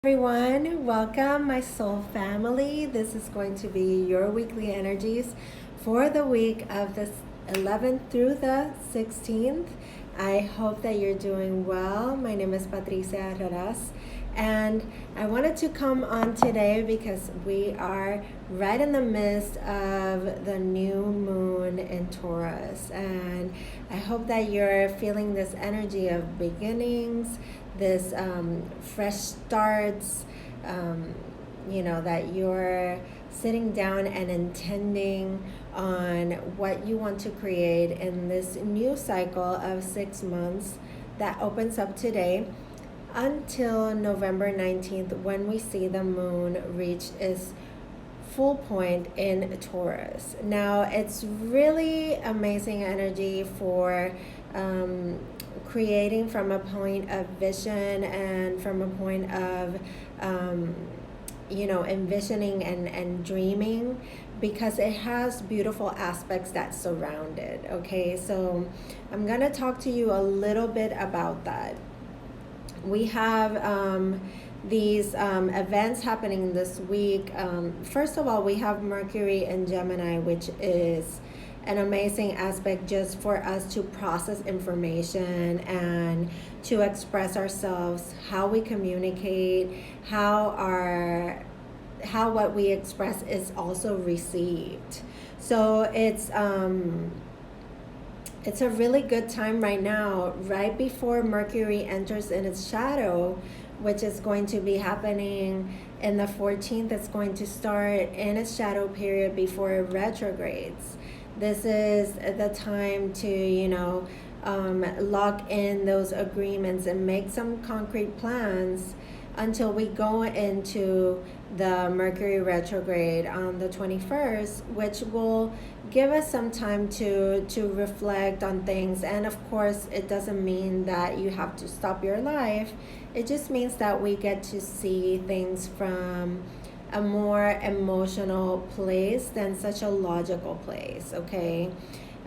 Everyone, welcome my soul family. This is going to be your weekly energies for the week of the 11th through the 16th. I hope that you're doing well. My name is Patricia, and I wanted to come on today because we are right in the midst of the new moon in Taurus, and I hope that you're feeling this energy of beginnings, this fresh starts, that you're sitting down and intending on what you want to create in this new cycle of 6 months that opens up today until November 19th, when we see the moon reach its full point in Taurus. Now, it's really amazing energy for creating from a point of vision and from a point of envisioning and dreaming, because it has beautiful aspects that surround it. Okay, so I'm gonna talk to you a little bit about that. We have these events happening this week. First of all, we have Mercury in Gemini, which is an amazing aspect just for us to process information and to express ourselves, how we communicate, how what we express is also received. So it's a really good time right now, right before Mercury enters in its shadow, which is going to be happening in the 14th. It's going to start in its shadow period before it retrogrades. This is the time to, lock in those agreements and make some concrete plans until we go into the Mercury retrograde on the 21st, which will give us some time to reflect on things. And of course, it doesn't mean that you have to stop your life. It just means that we get to see things from a more emotional place than such a logical place. Okay,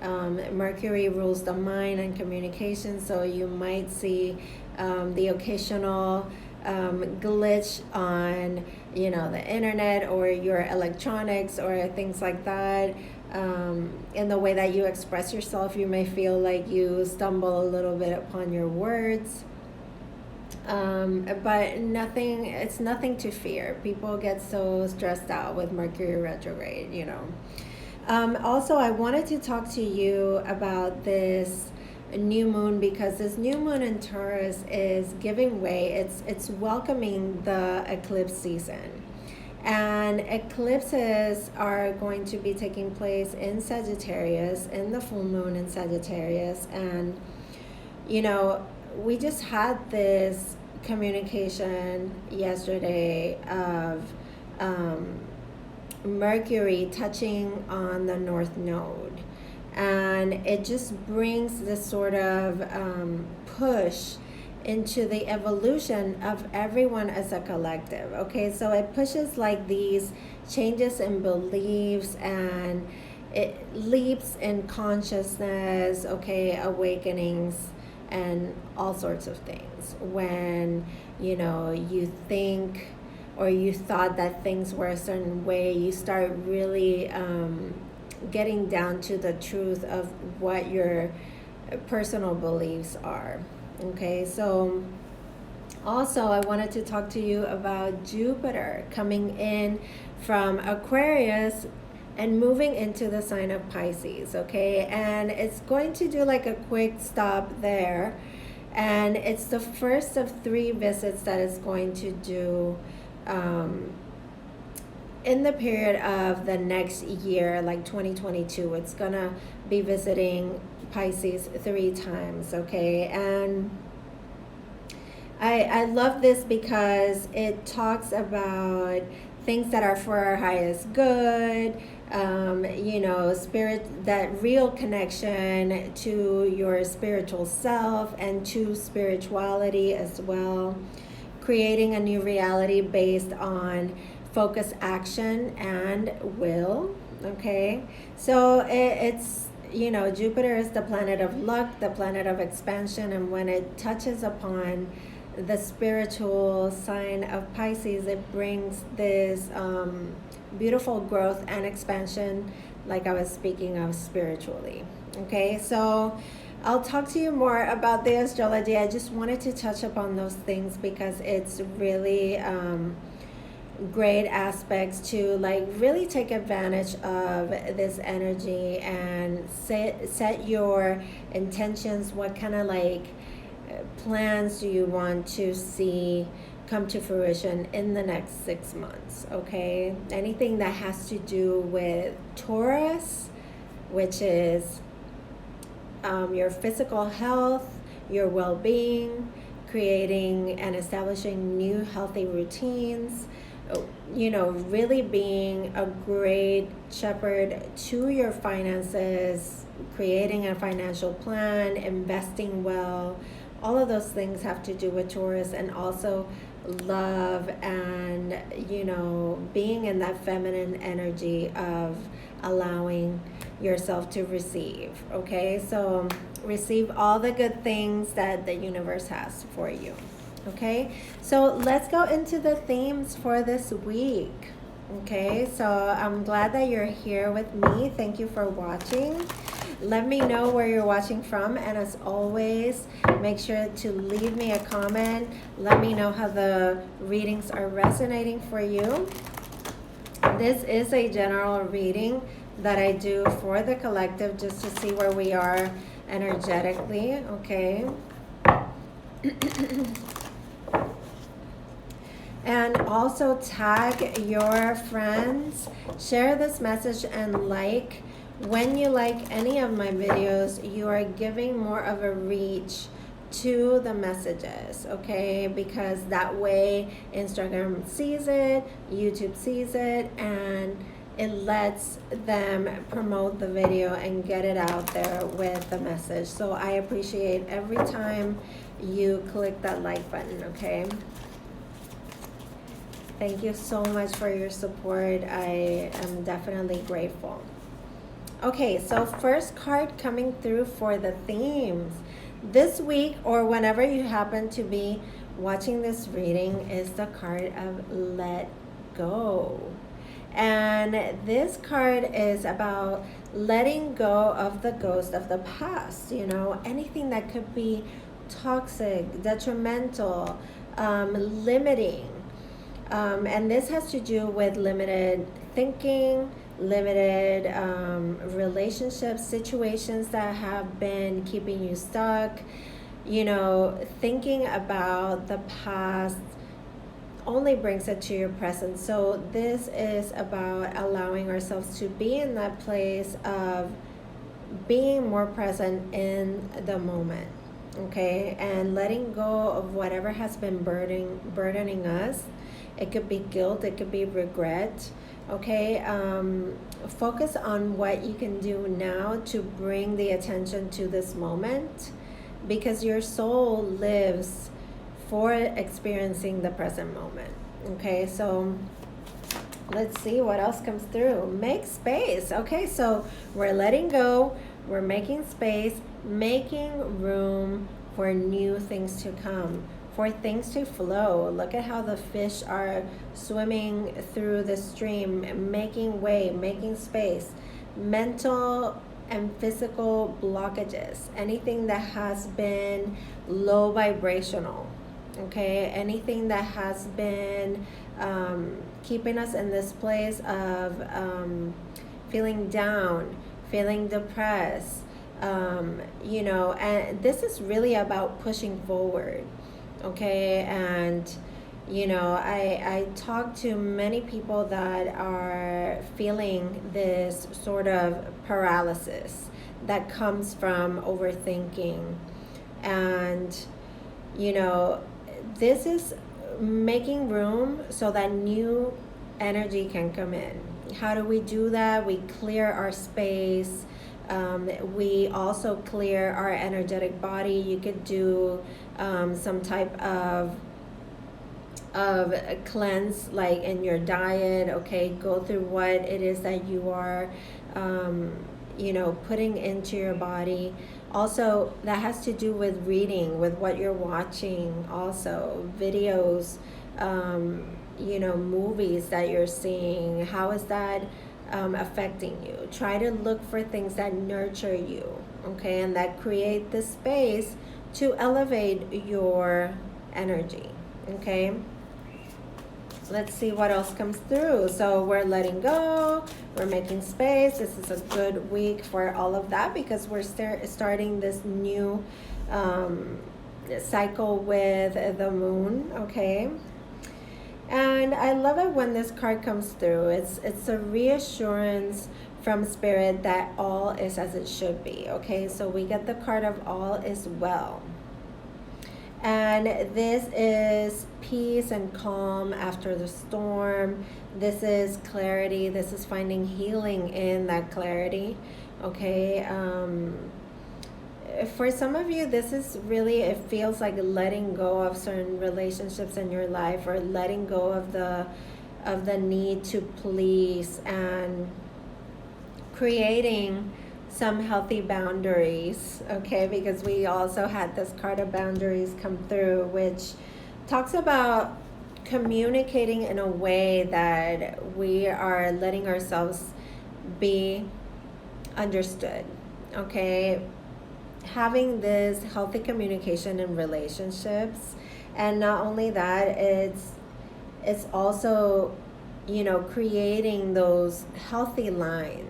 Mercury rules the mind and communication, so you might see the occasional glitch on the internet or your electronics or things like that. In the way that you express yourself, you may feel like you stumble a little bit upon your words. But it's nothing to fear. People get so stressed out with Mercury retrograde. Also, I wanted to talk to you about this new moon, because this new moon in Taurus is giving way. It's welcoming the eclipse season. And eclipses are going to be taking place in Sagittarius, in the full moon in Sagittarius. And, we just had this communication yesterday of Mercury touching on the North Node. And it just brings this sort of push into the evolution of everyone as a collective. Okay, so it pushes like these changes in beliefs, and it leaps in consciousness, okay, awakenings, and all sorts of things. When you think or you thought that things were a certain way, you start really getting down to the truth of what your personal beliefs are. Okay, so also I wanted to talk to you about Jupiter coming in from Aquarius and moving into the sign of Pisces. Okay, and it's going to do like a quick stop there, and it's the first of 3 visits that it's going to do in the period of the next year, like 2022. It's gonna be visiting Pisces 3 times. Okay, and I love this because it talks about things that are for our highest good, spirit, that real connection to your spiritual self and to spirituality as well, creating a new reality based on focus, action, and will. Okay, so it's Jupiter is the planet of luck, the planet of expansion, and when it touches upon the spiritual sign of Pisces, it brings this beautiful growth and expansion, like I was speaking of spiritually. Okay, so I'll talk to you more about the astrology. I just wanted to touch upon those things because it's really great aspects to like really take advantage of this energy and set your intentions. What kind of like plans do you want to see come to fruition in the next 6 months? Okay, anything that has to do with Taurus, which is your physical health, your well-being, creating and establishing new healthy routines, you know, really being a great shepherd to your finances, creating a financial plan, investing well. All of those things have to do with Taurus, and also love and, you know, being in that feminine energy of allowing yourself to receive. Okay, so receive all the good things that the universe has for you. Okay, so let's go into the themes for this week. Okay, so I'm glad that you're here with me. Thank you for watching. Let me know where you're watching from, and as always, make sure to leave me a comment. Let me know how the readings are resonating for you. This is a general reading that I do for the collective, just to see where we are energetically. Okay. And also tag your friends, share this message, and like. When you like any of my videos, you are giving more of a reach to the messages, okay? Because that way Instagram sees it, YouTube sees it, and it lets them promote the video and get it out there with the message. So I appreciate every time you click that like button, okay? Thank you so much for your support. I am definitely grateful. Okay, so first card coming through for the themes this week, or whenever you happen to be watching this reading, is the card of let go. And this card is about letting go of the ghost of the past, you know, anything that could be toxic, detrimental, limiting. And this has to do with limited thinking, limited relationships, situations that have been keeping you stuck. You know, thinking about the past only brings it to your present. So this is about allowing ourselves to be in that place of being more present in the moment, okay? And letting go of whatever has been burdening us. It could be guilt, it could be regret. Okay, focus on what you can do now to bring the attention to this moment, because your soul lives for experiencing the present moment. Okay, so let's see what else comes through. Make space. Okay, so we're letting go, we're making space, making room for new things to come, for things to flow. Look at how the fish are swimming through the stream, making way, making space. Mental and physical blockages, anything that has been low vibrational, okay? Anything that has been keeping us in this place of feeling down, feeling depressed, you know, and this is really about pushing forward. Okay, and you know, I talk to many people that are feeling this sort of paralysis that comes from overthinking, and you know, this is making room so that new energy can come in. How do we do that? We clear our space. We also clear our energetic body. You could do some type of a cleanse, like in your diet. Okay, go through what it is that you are you know, putting into your body. Also, that has to do with reading, with what you're watching, also videos, you know, movies that you're seeing. How is that affecting you? Try to look for things that nurture you, okay, and that create the space to elevate your energy, okay? Let's see what else comes through. So we're letting go, we're making space. This is a good week for all of that because we're starting this new cycle with the moon, okay? And I love it when this card comes through. It's a reassurance from spirit that all is as it should be, okay? So we get the card of all is well. And this is peace and calm after the storm. This is clarity. This is finding healing in that clarity, okay? For some of you, this is really, it feels like letting go of certain relationships in your life, or letting go of the need to please, and creating some healthy boundaries, okay? Because we also had this card of boundaries come through, which talks about communicating in a way that we are letting ourselves be understood, okay? Having this healthy communication in relationships, and not only that, it's also, you know, creating those healthy lines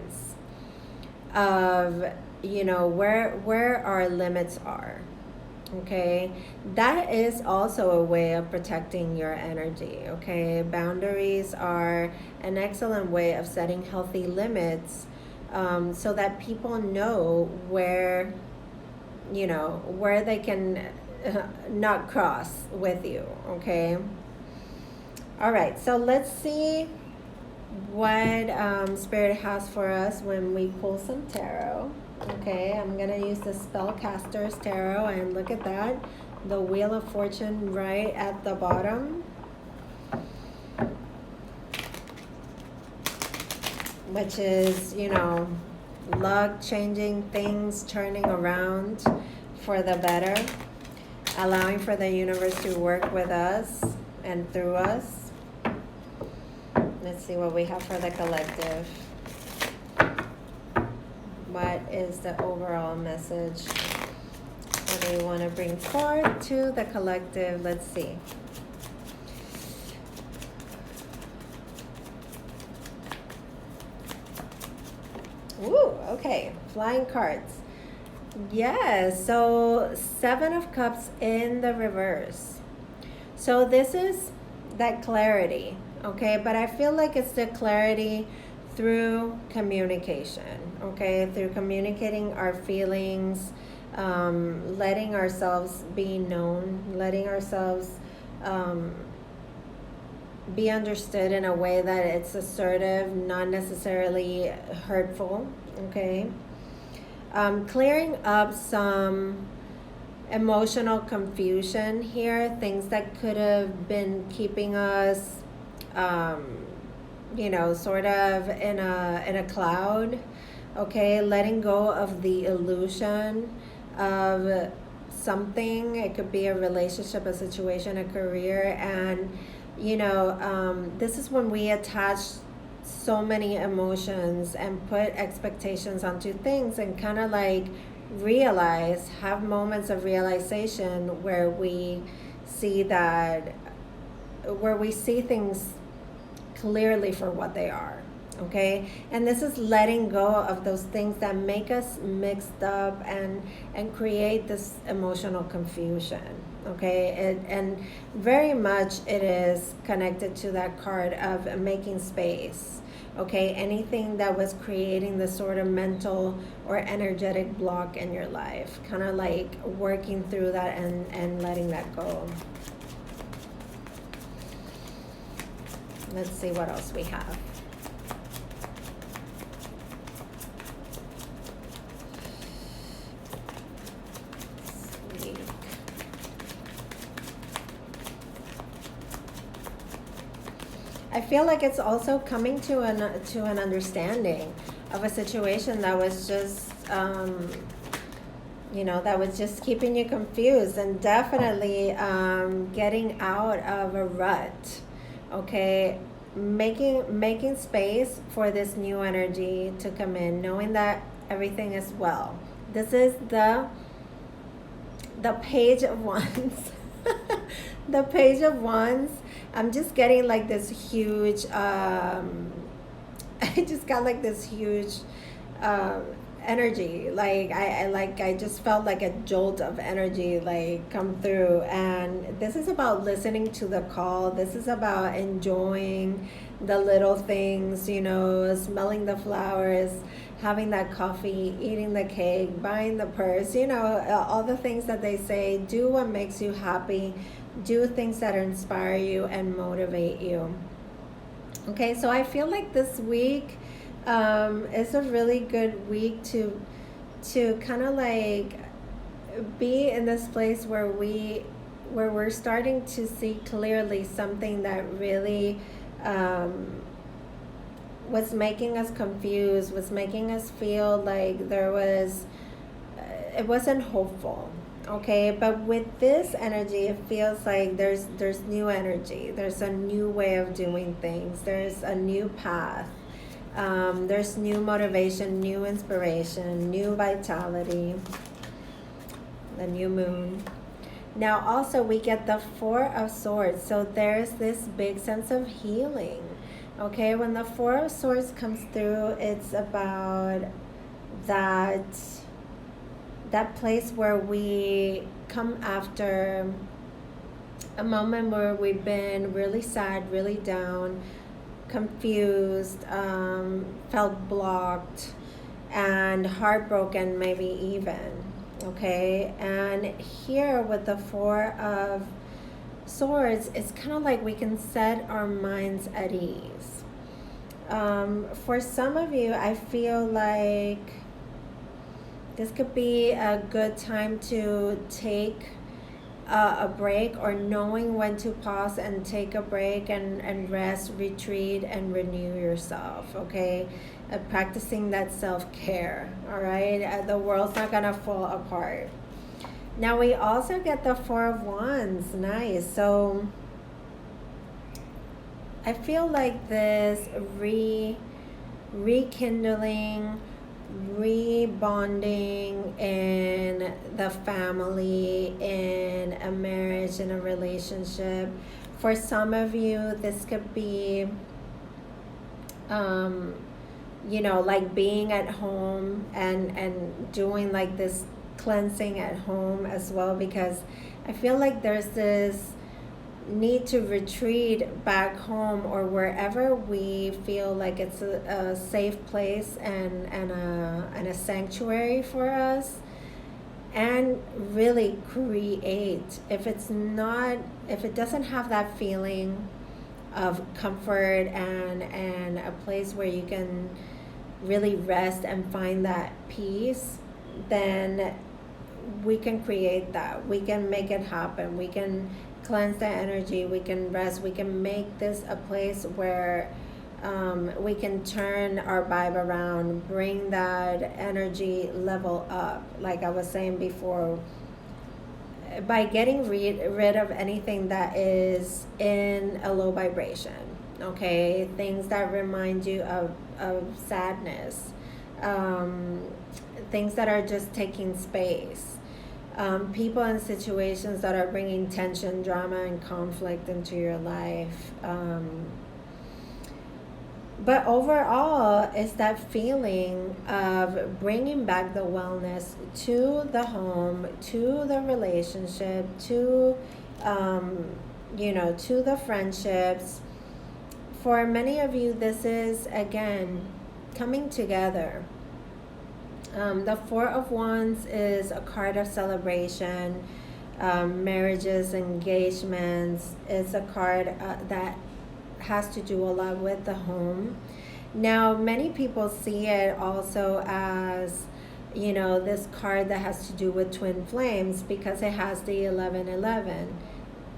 of, you know, where our limits are, okay? That is also a way of protecting your energy, okay? Boundaries are an excellent way of setting healthy limits, so that people know where, you know, where they can not cross with you, okay? All right, so let's see what Spirit has for us when we pull some tarot. Okay, I'm going to use the Spellcaster's Tarot, and look at that. The Wheel of Fortune right at the bottom, which is, you know, luck, changing things, turning around for the better, allowing for the universe to work with us and through us. Let's see what we have for the collective. What is the overall message? What do you want to bring forth to the collective? Let's see. Ooh, okay. Flying cards. Yes, so 7 of Cups in the reverse. So this is that clarity, okay? But I feel like it's the clarity through communication, okay? Through communicating our feelings, letting ourselves be known, letting ourselves be understood in a way that it's assertive, not necessarily hurtful, okay? Clearing up some emotional confusion here, things that could have been keeping us, you know, sort of in a cloud, okay? Letting go of the illusion of something. It could be a relationship, a situation, a career, and you know, this is when we attach so many emotions and put expectations onto things, and kind of like have moments of realization where we see things clearly for what they are, okay? And this is letting go of those things that make us mixed up and create this emotional confusion, okay? And very much it is connected to that card of making space, okay? Anything that was creating this sort of mental or energetic block in your life, kind of like working through that and letting that go. Let's see what else we have. I feel like it's also coming to an understanding of a situation that was just you know, that was just keeping you confused, and definitely getting out of a rut. Okay, making space for this new energy to come in, knowing that everything is well. This is the Page of Wands. The Page of Wands. I'm just getting like this huge I just got like this huge um energy. Like I just felt like a jolt of energy like come through, and this is about listening to the call. This is about enjoying the little things, you know, smelling the flowers, having that coffee, eating the cake, buying the purse, you know, all the things that they say. Do what makes you happy, do things that inspire you and motivate you. Okay, so I feel like this week is a really good week to kind of like be in this place where we're starting to see clearly something that really was making us confused, was making us feel like it wasn't hopeful. Okay, but with this energy, it feels like there's new energy, there's a new way of doing things, there's a new path, there's new motivation, new inspiration, new vitality, the new moon. Now also we get the Four of Swords, so there's this big sense of healing. Okay, when the Four of Swords comes through, it's about that place where we come after a moment where we've been really sad, really down, confused, felt blocked, and heartbroken, maybe even. Okay, and here with the Four of Swords, it's kind of like we can set our minds at ease. For some of you, I feel like this could be a good time to take a break, or knowing when to pause and take a break and rest, retreat, and renew yourself, okay? Practicing that self-care, all right? The world's not gonna fall apart. Now we also get the Four of Wands. Nice. So I feel like this rekindling, rebonding in the family, in a marriage, in a relationship. For some of you, this could be you know, like being at home and doing like this cleansing at home as well, because I feel like there's this need to retreat back home, or wherever we feel like it's a safe place and a sanctuary for us, and really create. If it doesn't have that feeling of comfort and a place where you can really rest and find that peace, then we can create that. We can make it happen. We can cleanse the energy. We can rest. We can make this a place where we can turn our vibe around, bring that energy level up. Like I was saying before, by getting rid of anything that is in a low vibration, okay? Things that remind you of sadness, things that are just taking space, people and situations that are bringing tension, drama, and conflict into your life. But overall, it's that feeling of bringing back the wellness to the home, to the relationship, to, you know, to the friendships. For many of you, this is, again, coming together. The Four of Wands is a card of celebration, marriages, engagements. It's a card that has to do a lot with the home. Now, many people see it also as, you know, this card that has to do with twin flames, because it has the 1111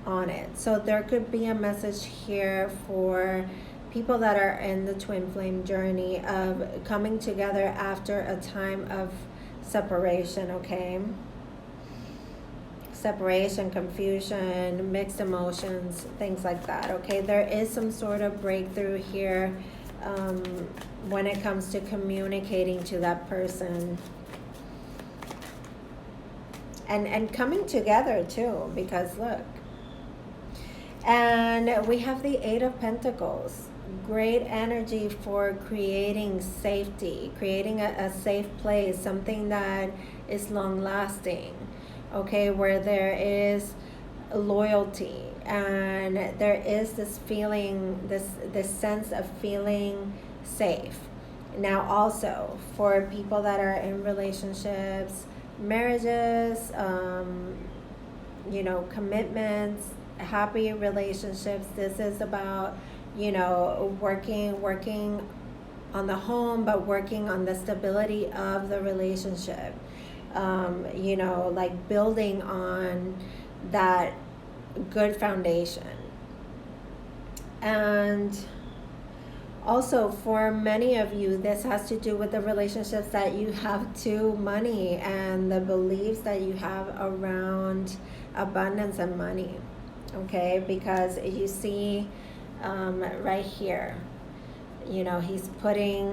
on it. So there could be a message here for people that are in the twin flame journey of coming together after a time of separation, okay? Separation, confusion, mixed emotions, things like that, okay? There is some sort of breakthrough here when it comes to communicating to that person. And coming together too, because look. And we have the Eight of Pentacles. Great energy for creating safety, creating a safe place, something that is long lasting, okay, where there is loyalty and there is this feeling, this sense of feeling safe. Now also for people that are in relationships, marriages, you know, commitments, happy relationships, this is about, you know, working on the home, but working on the stability of the relationship, you know, like building on that good foundation. And also for many of you, this has to do with the relationships that you have to money and the beliefs that you have around abundance and money, okay? Because you see right here, you know, he's putting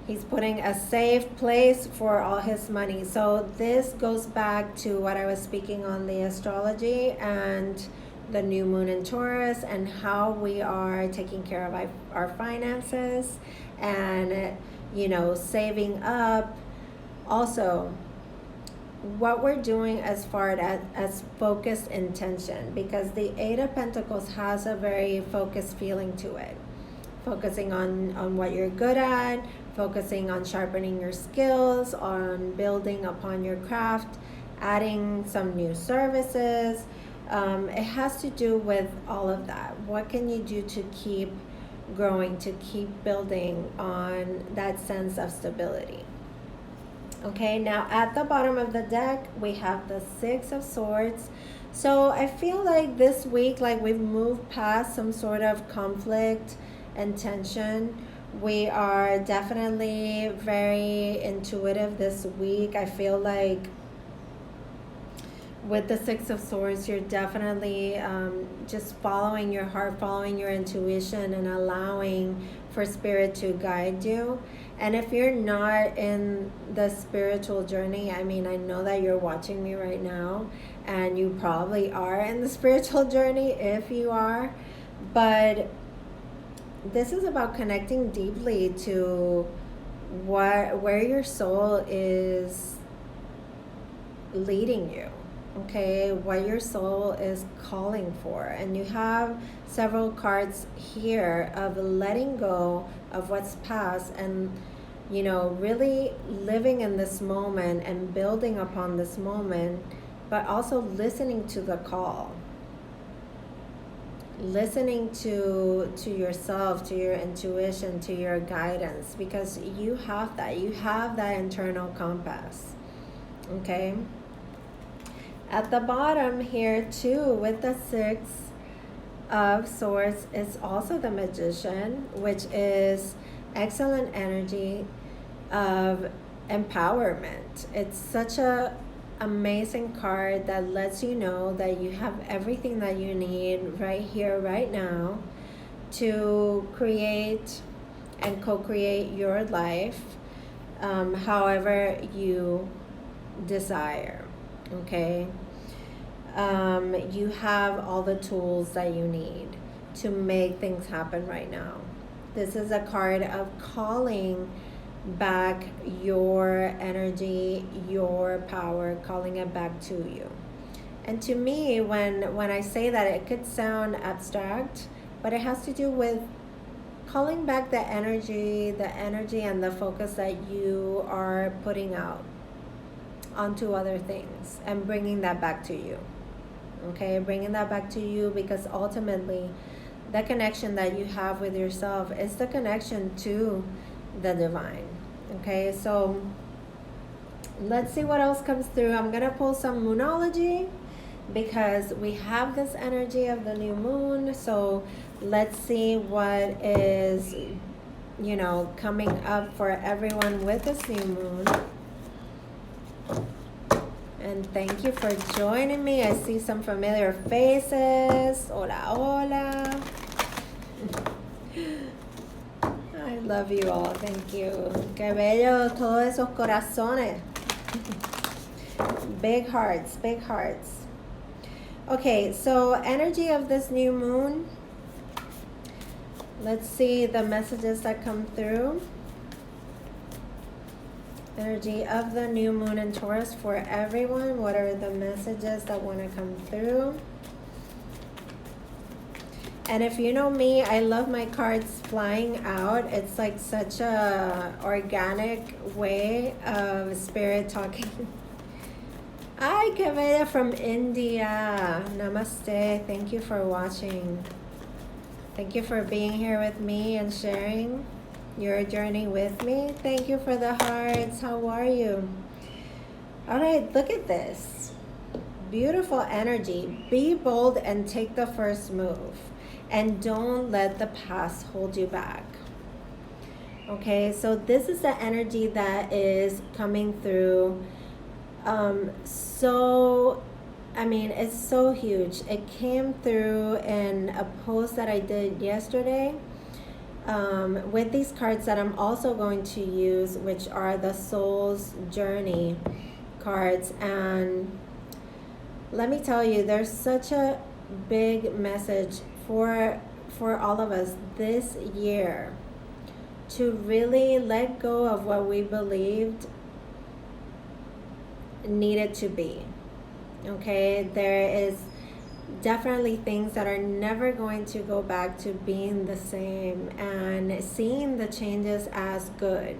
a safe place for all his money. So this goes back to what I was speaking on the astrology and the new moon in Taurus and how we are taking care of our finances and, you know, saving up. Also, what we're doing as far as focused intention, because the Eight of Pentacles has a very focused feeling to it. Focusing on what you're good at, focusing on sharpening your skills, on building upon your craft, adding some new services. It has to do with all of that. What can you do to keep growing, to keep building on that sense of stability? Okay, now at the bottom of the deck, we have the Six of Swords. So I feel like this week, like we've moved past some sort of conflict and tension. We are definitely very intuitive this week. I feel like with the Six of Swords, you're definitely just following your heart, following your intuition, and allowing for spirit to guide you. And if you're not in the spiritual journey, I mean, I know that you're watching me right now, and you probably are in the spiritual journey if you are, but this is about connecting deeply to where your soul is leading you. Okay, what your soul is calling for. And you have several cards here of letting go of what's past and, you know, really living in this moment and building upon this moment, but also listening to the call. Listening to yourself, to your intuition, to your guidance, because you have that internal compass. Okay. At the bottom here too, with the Six of Swords, is also the Magician, which is excellent energy of empowerment. It's such a amazing card that lets you know that you have everything that you need right here, right now, to create and co-create your life however you desire. Okay, you have all the tools that you need to make things happen right now. This is a card of calling back your energy, your power, calling it back to you. And to me, when I say that, it could sound abstract, but it has to do with calling back the energy and the focus that you are putting out onto other things and bringing that back to you. Okay, bringing that back to you, because ultimately the connection that you have with yourself is the connection to the divine. Okay, so let's see what else comes through. I'm gonna pull some moonology because we have this energy of the new moon. So let's see what is, you know, coming up for everyone with this new moon. And thank you for joining me. I see some familiar faces. Hola, hola. I love you all. Thank you. Qué bello todos esos corazones. Big hearts, big hearts. Okay, so energy of this new moon. Let's see the messages that come through. Energy of the new moon in Taurus for everyone. What are the messages that want to come through? And if you know me, I love my cards flying out. It's like such a organic way of spirit talking. Ay, que bella from India. Namaste. Thank you for watching. Thank you for being here with me and sharing your journey with me. Thank you for the hearts. How are you? All right, look at this. Beautiful energy. Be bold and take the first move. And don't let the past hold you back. Okay, so this is the energy that is coming through. It's so huge. It came through in a post that I did yesterday with these cards that I'm also going to use, which are the Soul's Journey cards. And let me tell you, there's such a big message for all of us this year to really let go of what we believed needed to be. Okay, there is definitely things that are never going to go back to being the same, and seeing the changes as good.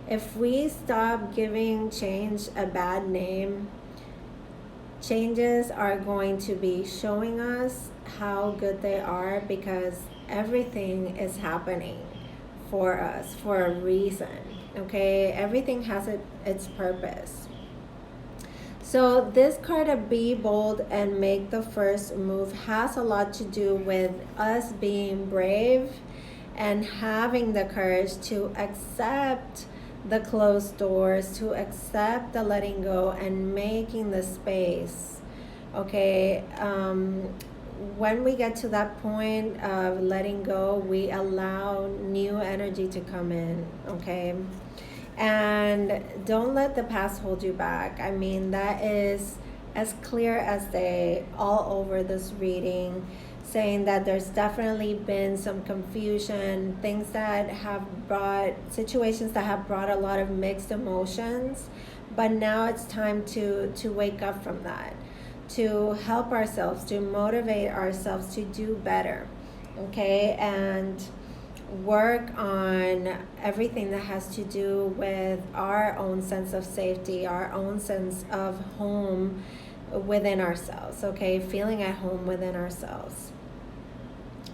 If we stop giving change a bad name, changes are going to be showing us how good they are, because everything is happening for us for a reason. Okay, everything has its purpose. So this card of be bold and make the first move has a lot to do with us being brave and having the courage to accept the closed doors, to accept the letting go and making the space. Okay, when we get to that point of letting go, we allow new energy to come in. Okay. And don't let the past hold you back. I mean, that is as clear as day all over this reading, saying that there's definitely been some confusion, things that have brought, situations that have brought a lot of mixed emotions. But now it's time to wake up from that, to help ourselves, to motivate ourselves to do better. Okay, and work on everything that has to do with our own sense of safety, our own sense of home within ourselves. Okay, feeling at home within ourselves.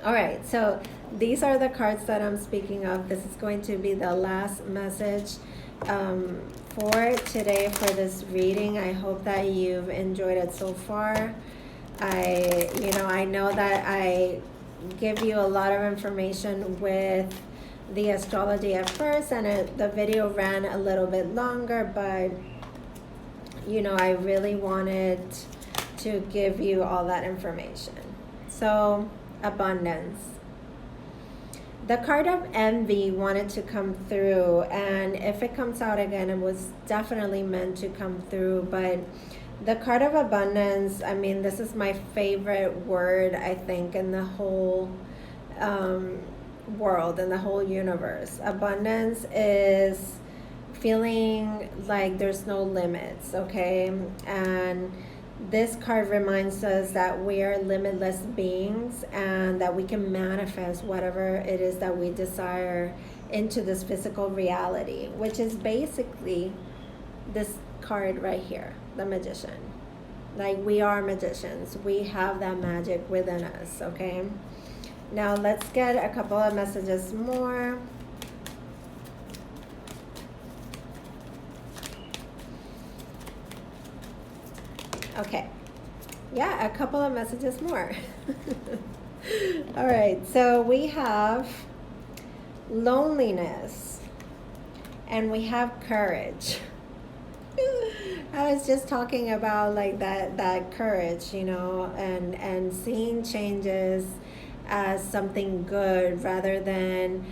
All right, so these are the cards that I'm speaking of. This is going to be the last message for today for this reading. I hope that you've enjoyed it so far. I know that I give you a lot of information with the astrology at first, and the video ran a little bit longer, but I really wanted to give you all that information. So, abundance. The card of envy wanted to come through, and if it comes out again, it was definitely meant to come through. But the card of abundance, I mean, this is my favorite word, I think, in the whole world, in the whole universe. Abundance is feeling like there's no limits, okay? And this card reminds us that we are limitless beings and that we can manifest whatever it is that we desire into this physical reality, which is basically this card right here, the Magician. Like, we are magicians. We have that magic within us, okay? Now let's get a couple of messages more. Okay. Yeah, a couple of messages more. All right, so we have loneliness and we have courage. I was just talking about like that courage, you know, and seeing changes as something good rather than,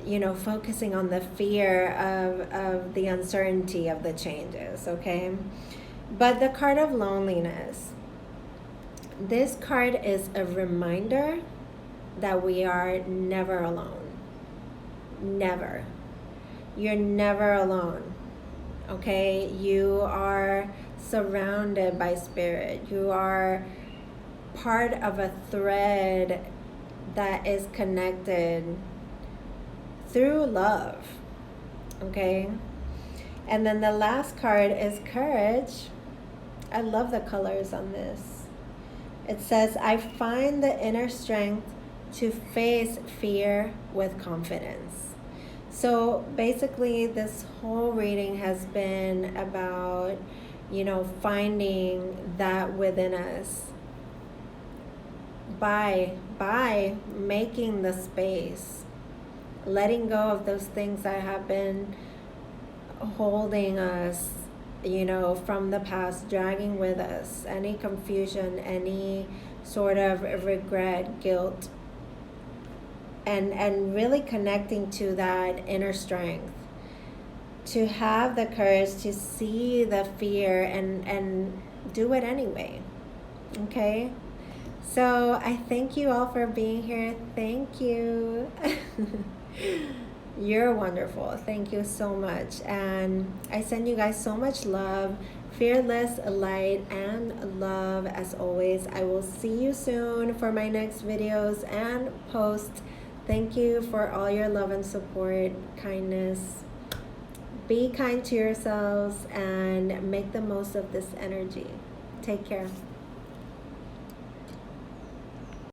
you know, focusing on the fear of the uncertainty of the changes, okay? But the card of loneliness. This card is a reminder that we are never alone. Never. You're never alone. Okay? You are surrounded by spirit. You are part of a thread that is connected through love. Okay? And then the last card is courage. I love the colors on this. It says, I find the inner strength to face fear with confidence. So basically, this whole reading has been about, you know, finding that within us by making the space, letting go of those things that have been holding us, you know, from the past, dragging with us any confusion, any sort of regret, guilt, and really connecting to that inner strength, to have the courage to see the fear and do it anyway. Okay, so I thank you all for being here. Thank you. You're wonderful. Thank you so much. And I send you guys so much love, fearless light, and love as always. I will see you soon for my next videos and posts. Thank you for all your love and support, kindness. Be kind to yourselves and make the most of this energy. Take care.